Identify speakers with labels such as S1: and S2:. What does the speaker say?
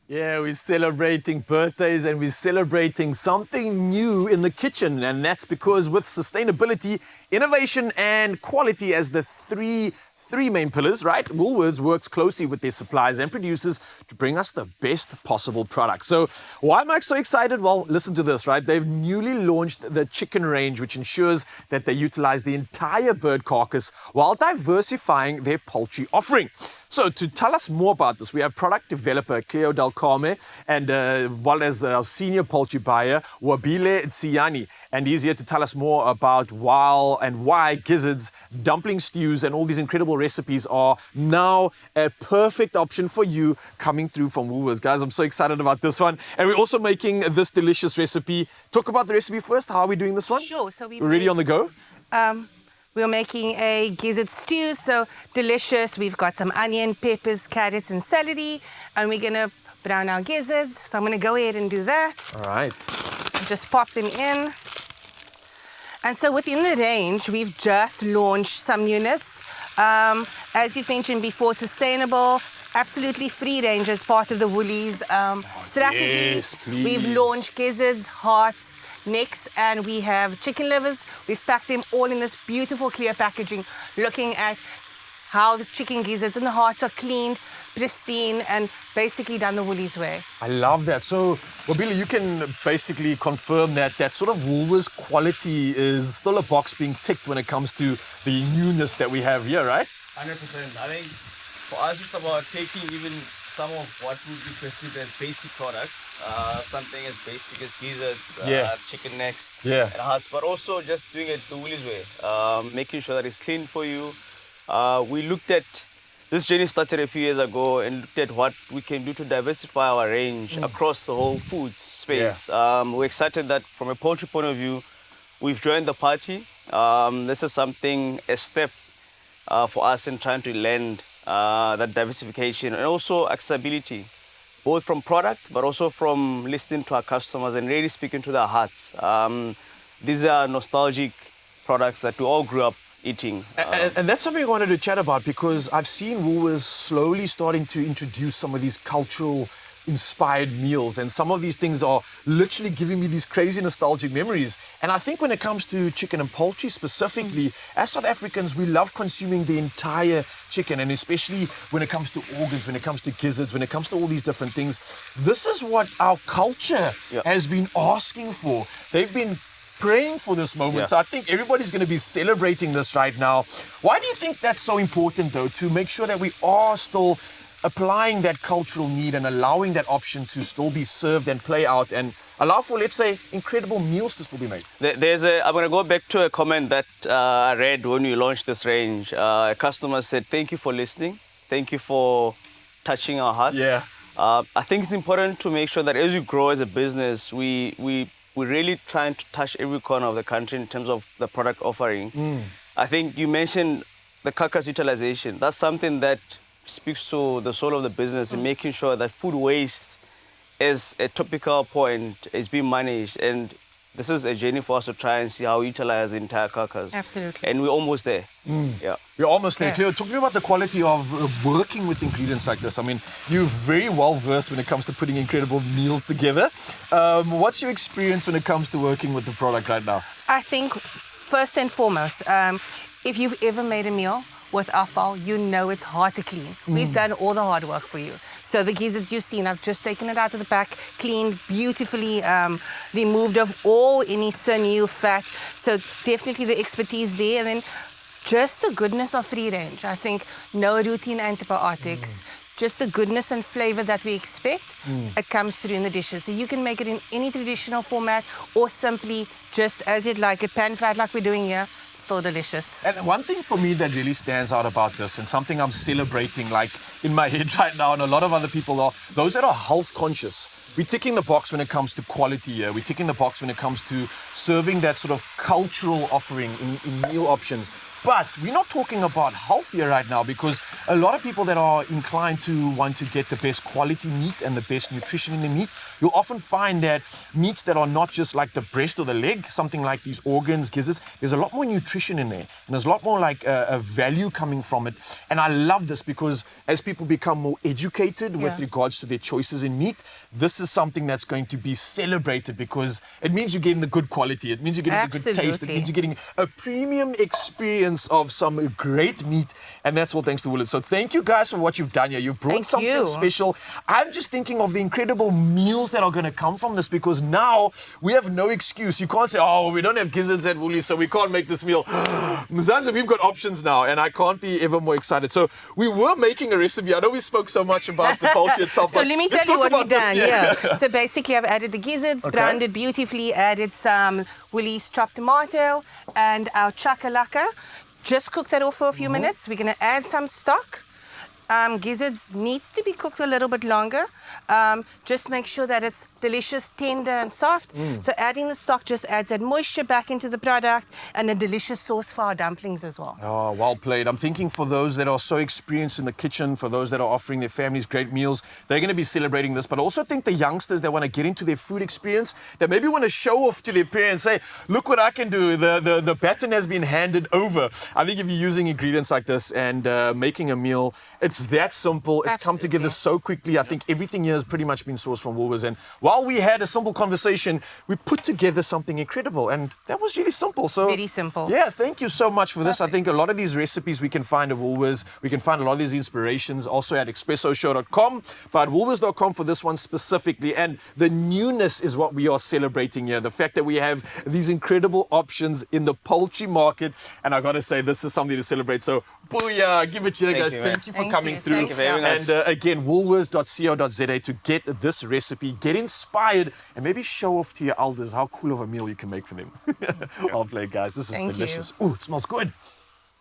S1: Yeah, we're celebrating birthdays and we're celebrating something new in the kitchen. And that's because with sustainability, innovation, and quality as the three main pillars, right? Woolworths works closely with their suppliers and producers to bring us the best possible product. So why am I so excited? Well, listen to this, right? They've newly launched the chicken range, which ensures that they utilize the entire bird carcass while diversifying their poultry offering. So to tell us more about this, we have product developer Cleo Del Carme and well as our senior poultry buyer, Wabile Tsiani. And he's here to tell us more about why Gizzard's dumpling stews and all these incredible recipes are now a perfect option for you coming through from Woolworths. Guys, I'm so excited about this one. And we're also making this delicious recipe. Talk about the recipe first. How are we doing this one?
S2: Sure. So
S1: we're ready on the go?
S2: We're making a gizzard stew, so delicious. We've got some onion, peppers, carrots, and celery, and we're gonna brown our gizzards. So I'm gonna go ahead and do that.
S1: All right.
S2: Just pop them in. And so within the range, we've just launched some newness. As you've mentioned before, sustainable, absolutely free range as part of the Woolies strategy.
S1: Yes, please.
S2: We've launched gizzards, hearts, necks, and we have chicken livers. We've packed them all in this beautiful clear packaging, looking at how the chicken gizzards and the hearts are cleaned, pristine, and basically done the Woolies way.
S1: I love that. So, Wabile, you can basically confirm that sort of Woolworths quality is still a box being ticked when it comes to the newness that we have here, right?
S3: 100%. I think for us, it's about taking even some of what would be perceived as basic products, something as basic as gizzards, chicken necks, and hearts, but also just doing it the Woolies way, making sure that it's clean for you. We looked at, this journey started a few years ago and looked at what we can do to diversify our range across the whole foods space. We're excited that from a poultry point of view, we've joined the party. This is something, a step for us in trying to lend that diversification and also accessibility, both from product but also from listening to our customers and really speaking to their hearts. These are nostalgic products that we all grew up eating.
S1: And that's something I wanted to chat about because I've seen Woolworths slowly starting to introduce some of these cultural inspired meals, and some of these things are literally giving me these crazy nostalgic memories. And I think when it comes to chicken and poultry specifically, as South Africans, we love consuming the entire chicken, and especially when it comes to organs, when it comes to gizzards, when it comes to all these different things. This is what our culture has been asking for. They've been praying for this moment. So I think everybody's going to be celebrating this right now. Why do you think that's so important, though, to make sure that we are still applying that cultural need and allowing that option to still be served and play out and allow for, let's say, incredible meals to still be made?
S3: I'm going to go back to a comment that I read when we launched this range. A customer said, "Thank you for listening. Thank you for touching our hearts." I think it's important to make sure that as we grow as a business, we're really trying to touch every corner of the country in terms of the product offering. I think you mentioned the carcass utilization. That's something that speaks to the soul of the business and making sure that food waste is a topical point, is being managed. And this is a journey for us to try and see how we utilize the entire carcass.
S2: Absolutely.
S3: And we're almost there.
S1: We're almost there. Cleo, talk to me about the quality of working with ingredients like this. I mean, you're very well versed when it comes to putting incredible meals together. What's your experience when it comes to working with the product right now?
S2: I think first and foremost, if you've ever made a meal with offal, you know it's hard to clean. We've done all the hard work for you. So the gizzards you've seen, I've just taken it out of the pack, cleaned, beautifully removed of all any sinew, fat. So definitely the expertise there. And then just the goodness of free range. I think no routine antibiotics, just the goodness and flavor that we expect, it comes through in the dishes. So you can make it in any traditional format or simply just as you'd like it, pan-fried like we're doing here. So delicious.
S1: And one thing for me that really stands out about this, and something I'm celebrating like in my head right now, and a lot of other people are, those that are health conscious. We're ticking the box when it comes to quality here. We're ticking the box when it comes to serving that sort of cultural offering in meal options. But we're not talking about healthier right now, because a lot of people that are inclined to want to get the best quality meat and the best nutrition in the meat, you'll often find that meats that are not just like the breast or the leg, something like these organs, gizzards, there's a lot more nutrition in there. And there's a lot more like a value coming from it. And I love this because as people become more educated with regards to their choices in meat, this is something that's going to be celebrated, because it means you're getting the good quality. It means you're getting the good taste. It means you're getting a premium experience of some great meat, and that's all thanks to Woolworths. So thank you guys for what you've done here. You brought something special. I'm just thinking of the incredible meals that are going to come from this, because now we have no excuse. You can't say, oh, we don't have gizzards at Woolies, so we can't make this meal. Mzansi, we've got options now, and I can't be ever more excited. So we were making a recipe. I know we spoke so much about the poultry itself.
S2: So let me tell you what we've done. So basically I've added the gizzards, branded beautifully, added some Woolies chopped tomato and our chakalaka. Just cook that off for a few minutes. We're going to add some stock. Gizzards needs to be cooked a little bit longer. Just make sure that it's delicious, tender and soft. So adding the stock just adds that moisture back into the product, and a delicious sauce for our dumplings as well.
S1: Oh, well played. I'm thinking for those that are so experienced in the kitchen, for those that are offering their families great meals, they're going to be celebrating this. But I also think the youngsters that want to get into their food experience, that maybe want to show off to their parents, say, look what I can do. The baton has been handed over. I think if you're using ingredients like this and making a meal, it's that simple. It's come together so quickly. I think everything here has pretty much been sourced from Woolworths. And while we had a simple conversation, we put together something incredible. And that was really simple. So
S2: very simple.
S1: Yeah, thank you so much for this. I think a lot of these recipes we can find at Woolworths. We can find a lot of these inspirations also at expressoshow.com, but woolworths.com for this one specifically. And the newness is what we are celebrating here. The fact that we have these incredible options in the poultry market. And I got to say, this is something to celebrate. So booyah, give it here, guys. Thank you for coming through.
S3: Thank you very much.
S1: And again, woolworths.co.za to get this recipe, get inspired, and maybe show off to your elders how cool of a meal you can make for them. Well played, guys. This is delicious. Ooh, it smells good.